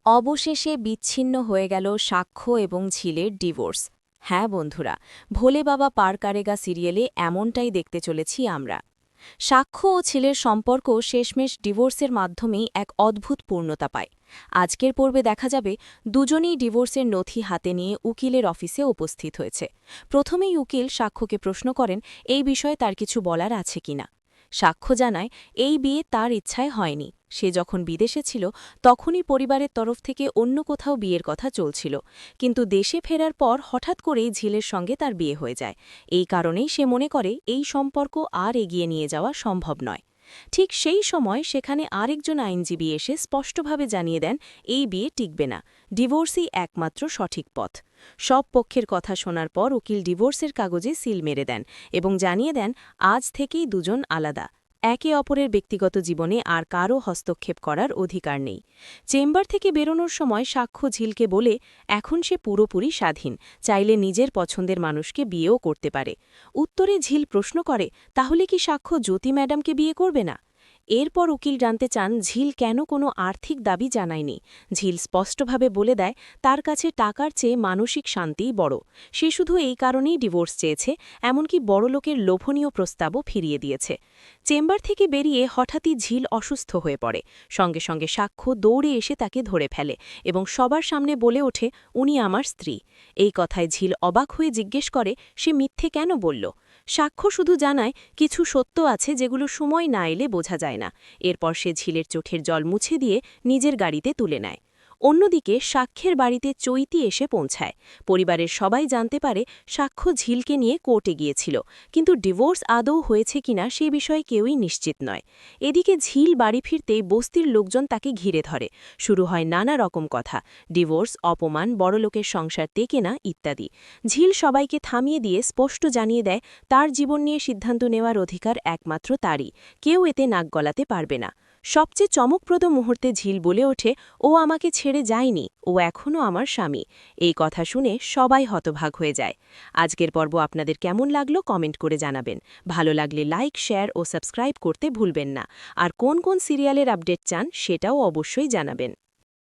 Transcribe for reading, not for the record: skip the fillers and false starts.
অবশেষে বিচ্ছিন্ন হয়ে গেল সাক্ষ্য এবং ঝিলের ডিভোর্স। হ্যাঁ বন্ধুরা, ভোলে বাবা পার কারেগা সিরিয়ালে এমনটাই দেখতে চলেছি আমরা। সাক্ষ্য ও ছেলের সম্পর্ক শেষমেশ ডিভোর্সের মাধ্যমেই এক অদ্ভুত পূর্ণতা পায়। আজকের পর্বে দেখা যাবে দুজনেই ডিভোর্সের নথি হাতে নিয়ে উকিলের অফিসে উপস্থিত হয়েছে। প্রথমেই উকিল সাক্ষ্যকে প্রশ্ন করেন এই বিষয়ে তার কিছু বলার আছে কিনা। সাক্ষ্য জানায় এই বিয়ে তার ইচ্ছায় হয়নি, সে যখন বিদেশে ছিল তখনই পরিবারের তরফ থেকে অন্য কোথাও বিয়ের কথা চলছিল, কিন্তু দেশে ফেরার পর হঠাৎ করেই ঝিলের সঙ্গে তার বিয়ে হয়ে যায়। এই কারণেই সে মনে করে এই সম্পর্ক আর এগিয়ে নিয়ে যাওয়া সম্ভব নয়। ঠিক সেই সময় সেখানে আরেকজন আইনজীবী এসে স্পষ্টভাবে জানিয়ে দেন এই বিয়ে টিকবে না, ডিভোর্সই একমাত্র সঠিক পথ। সব পক্ষের কথা শোনার পর উকিল ডিভোর্সের কাগজে সিল মেরে দেন এবং জানিয়ে দেন আজ থেকেই দুজন আলাদা, একে অপরের ব্যক্তিগত জীবনে আর কারও হস্তক্ষেপ করার অধিকার নেই। চেম্বার থেকে বেরোনোর সময় সাক্ষ্য ঝিলকে বলে এখন সে পুরোপুরি স্বাধীন, চাইলে নিজের পছন্দের মানুষকে বিয়েও করতে পারে। উত্তরে ঝিল প্রশ্ন করে তাহলে কি সাক্ষ্য জ্যোতি ম্যাডামকে বিয়ে করবে না। এরপর উকিল জানতে চান ঝিল কেন কোনো আর্থিক দাবি জানায়নি। ঝিল স্পষ্টভাবে বলে দেয় তার কাছে টাকার চেয়ে মানসিক শান্তিই বড়, সে শুধু এই কারণেই ডিভোর্স চেয়েছে, এমনকি বড়লোকের লোভনীয় প্রস্তাবও ফিরিয়ে দিয়েছে। চেম্বার থেকে বেরিয়ে হঠাৎই ঝিল অসুস্থ হয়ে পড়ে। সঙ্গে সঙ্গে সাক্ষ্য দৌড়ে এসে তাকে ধরে ফেলে এবং সবার সামনে বলে ওঠে উনি আমার স্ত্রী। এই কথায় ঝিল অবাক হয়ে জিজ্ঞেস করে সে মিথ্যে কেন বলল। সাক্ষ্য শুধু জানায় কিছু সত্য আছে যেগুলো সময় না এলে বোঝা যায় না। এরপর সে ঝিলের চোখের জল মুছে দিয়ে নিজের গাড়িতে তুলে নেয়। অন্যদিকে সাক্ষ্যের বাড়িতে চৈতি এসে পৌঁছায়। পরিবারের সবাই জানতে পারে সাক্ষ্য ঝিলকে নিয়ে কোর্টে গিয়েছিল, কিন্তু ডিভোর্স আদৌ হয়েছে কিনা সে বিষয়ে কেউই নিশ্চিত নয়। এদিকে ঝিল বাড়ি ফিরতেই বস্তির লোকজন তাকে ঘিরে ধরে। শুরু হয় নানা রকম কথা, ডিভোর্স, অপমান, বড়লোকের সংসার টেকে না ইত্যাদি। ঝিল সবাইকে থামিয়ে দিয়ে স্পষ্ট জানিয়ে দেয় তার জীবন নিয়ে সিদ্ধান্ত নেওয়ার অধিকার একমাত্র তারই, কেউ এতে নাক গলাতে পারবে না। সবচেয়ে চমকপ্রদ মুহূর্তে ঝিল বলে ওঠে ও আমাকে ছেড়ে যায়নি, ও এখনও আমার স্বামী। এই কথা শুনে সবাই হতভাগ হয়ে যায়। আজকের পর্ব আপনাদের কেমন লাগলো কমেন্ট করে জানাবেন। ভালো লাগলে লাইক, শেয়ার ও সাবস্ক্রাইব করতে ভুলবেন না। আর কোন কোন সিরিয়ালের আপডেট চান সেটাও অবশ্যই জানাবেন।